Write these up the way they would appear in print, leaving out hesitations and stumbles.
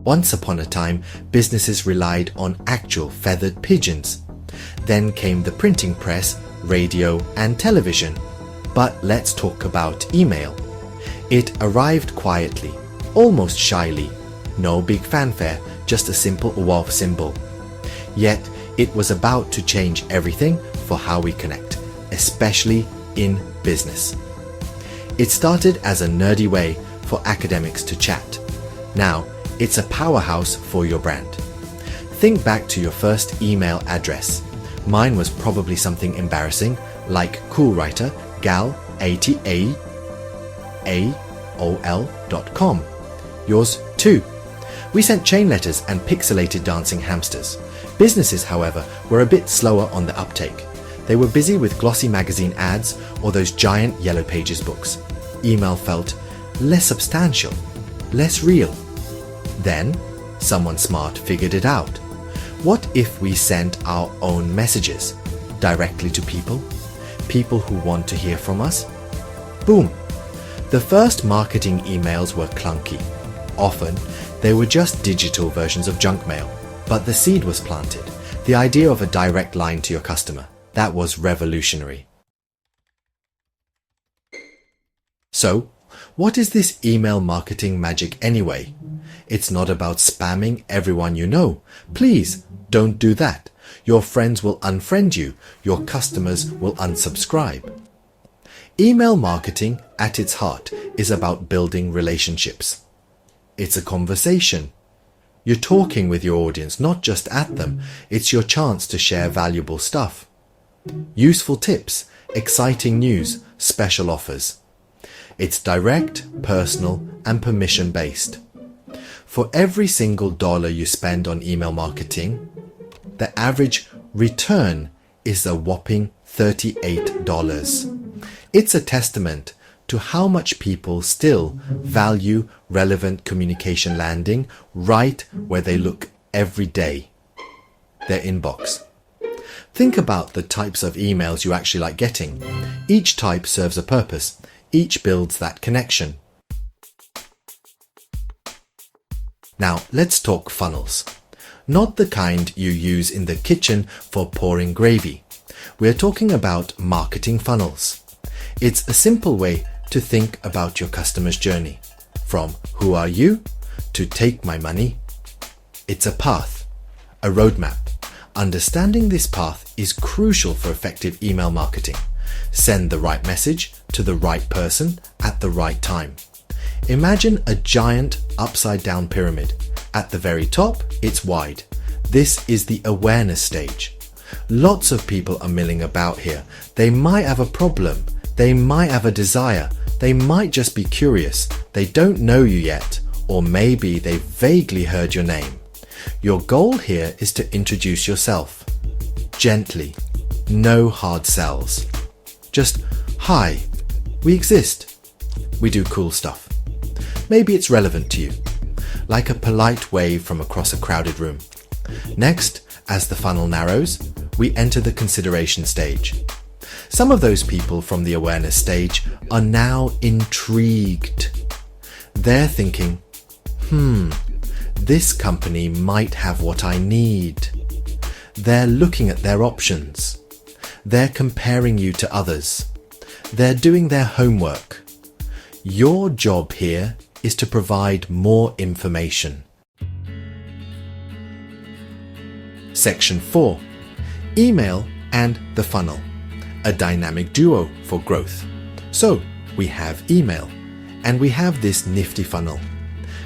Once upon a time, businesses relied on actual feathered pigeons. Then came the printing press, radio, and television. But let's talk about email. It arrived quietly, almost shyly. No big fanfare, just a simple WOW symbol. Yet, it was about to change everything for how we connect, especially in business. It started as a nerdy way for academics to chat. Now, it's a powerhouse for your brand. Think back to your first email address. Mine was probably something embarrassing, like coolwriter@gal80aol.com. Yours too. We sent chain letters and pixelated dancing hamsters. Businesses, however, were a bit slower on the uptake. They were busy with glossy magazine ads or those giant Yellow Pages books. Email felt less substantial, less real. Then, someone smart figured it out. What if we sent our own messages directly to people who want to hear from us? Boom! The first marketing emails were clunky. Often, they were just digital versions of junk mail. But the seed was planted. The idea of a direct line to your customer. That was revolutionary. So, what is this email marketing magic anyway? It's not about spamming everyone you know. Please, don't do that. Your friends will unfriend you. Your customers will unsubscribe. Email marketing, at its heart, is about building relationships. It's a conversation. You're talking with your audience, not just at them. It's your chance to share valuable stuff. Useful tips, exciting news, special offers. It's direct, personal, and permission-based. For every single dollar you spend on email marketing, the average return is a whopping $38. It's a testament to how much people still value relevant communication landing right where they look every day, their inbox. Think about the types of emails you actually like getting. Each type serves a purpose. Each builds that connection. Now, let's talk funnels. Not the kind you use in the kitchen for pouring gravy. We're talking about marketing funnels. It's a simple way to think about your customer's journey. From who are you to take my money. It's a path, a roadmap. Understanding this path is crucial for effective email marketing. Send the right message to the right person at the right time. Imagine a giant upside-down pyramid. At the very top, it's wide. This is the awareness stage. Lots of people are milling about here. They might have a problem. They might have a desire. They might just be curious. They don't know you yet. Or maybe they vaguely heard your name. Your goal here is to introduce yourself. Gently. No hard sells. Just, hi, we exist. We do cool stuff. Maybe it's relevant to you. Like a polite wave from across a crowded room. Next, as the funnel narrows, we enter the consideration stage. Some of those people from the awareness stage are now intrigued. They're thinking, this company might have what I need. They're looking at their options. They're comparing you to others. They're doing their homework. Your job here is to provide more information. Section 4. Email and the funnel. A dynamic duo for growth. So, we have email and we have this nifty funnel.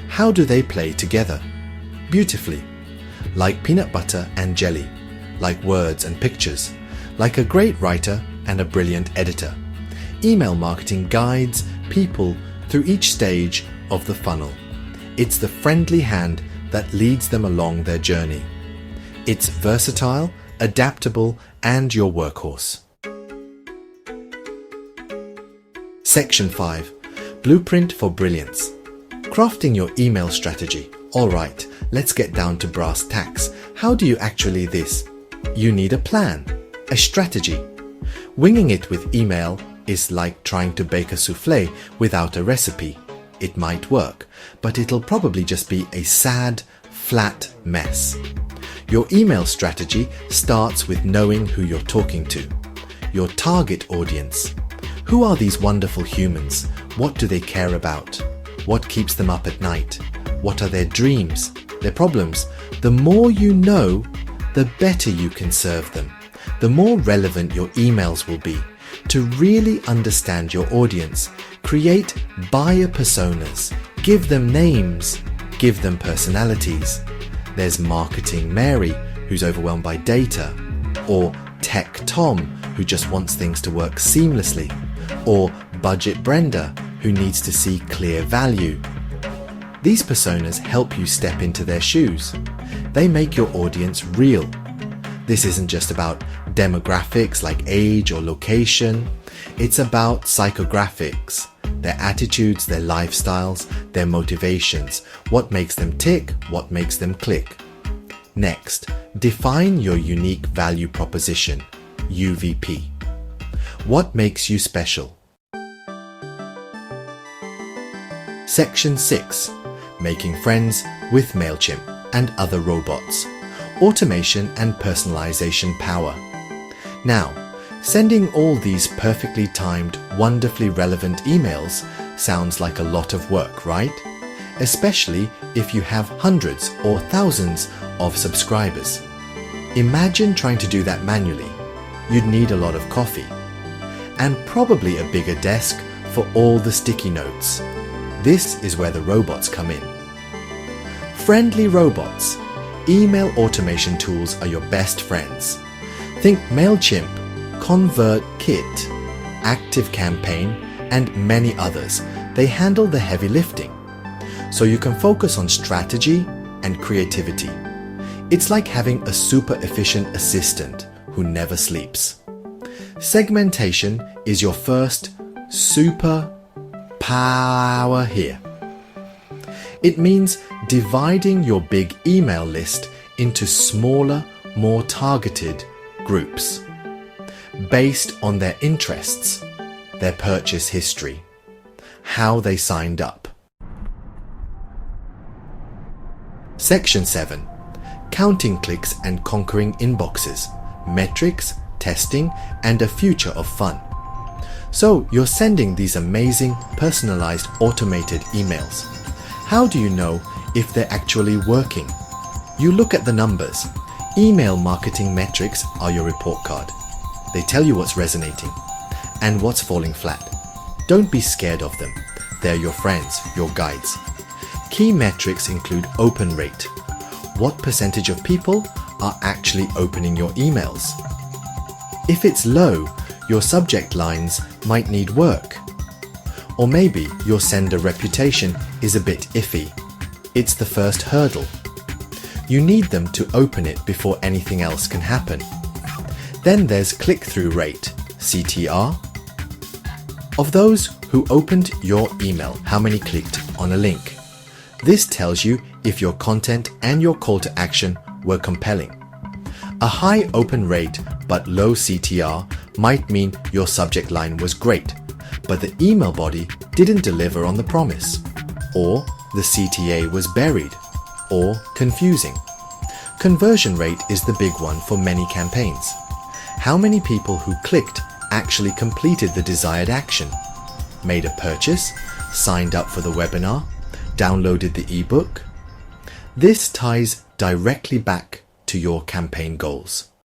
How do they play together? Beautifully. Like peanut butter and jelly. Like words and pictures. Like a great writer and a brilliant editor. Email marketing guides people through each stage of the funnel. It's the friendly hand that leads them along their journey. It's versatile, adaptable, and your workhorse. Section 5. Blueprint for Brilliance. Crafting your email strategy. Alright, let's get down to brass tacks. How do you actually this? You need a plan, a strategy. Winging it with email is like trying to bake a souffle without a recipe. it might work, but it'll probably just be a sad, flat mess. Your email strategy starts with knowing who you're talking to, your target audience. Who are these wonderful humans? What do they care about? What keeps them up at night? What are their dreams, their problems? The more you know, the better you can serve them. The more relevant your emails will be. To really understand your audience, create buyer personas, give them names, give them personalities. There's Marketing Mary, who's overwhelmed by data, or Tech Tom, who just wants things to work seamlessly, or Budget Brenda, who needs to see clear value. These personas help you step into their shoes. They make your audience real. This isn't just about demographics like age or location. It's about psychographics, their attitudes, their lifestyles, their motivations, what makes them tick, what makes them click. Next, define your unique value proposition, UVP. What makes you special? Section 6. Making friends with MailChimp and other robots. Automation and personalization power. Now, sending all these perfectly timed, wonderfully relevant emails sounds like a lot of work, right? Especially if you have hundreds or thousands of subscribers. Imagine trying to do that manually. You'd need a lot of coffee. And probably a bigger desk for all the sticky notes. This is where the robots come in. Friendly robots. Email automation tools are your best friends. Think MailChimp, ConvertKit, ActiveCampaign, and many others. They handle the heavy lifting, so you can focus on strategy and creativity. It's like having a super efficient assistant who never sleeps. Segmentation is your first super power here. It means dividing your big email list into smaller, more targeted groups based on their interests, their purchase history, how they signed up. Section 7. Counting clicks and conquering inboxes, metrics, testing, and a future of fun. So you're sending these amazing, personalized, automated emails. How do you know if they're actually working? You look at the numbers. Email marketing metrics are your report card. They tell you what's resonating and what's falling flat. Don't be scared of them. They're your friends, your guides. Key metrics include open rate. What percentage of people are actually opening your emails? If it's low, your subject lines might need work. Or maybe your sender reputation is a bit iffy. It's the first hurdle. You need them to open it before anything else can happen. Then there's click-through rate, CTR. Of those who opened your email, how many clicked on a link? This tells you if your content and your call to action were compelling. A high open rate but low CTR might mean your subject line was great, but the email body didn't deliver on the promise, or the CTA was buried, or confusing. Conversion rate is the big one for many campaigns. How many people who clicked actually completed the desired action, made a purchase, signed up for the webinar, downloaded the ebook? This ties directly back to your campaign goals.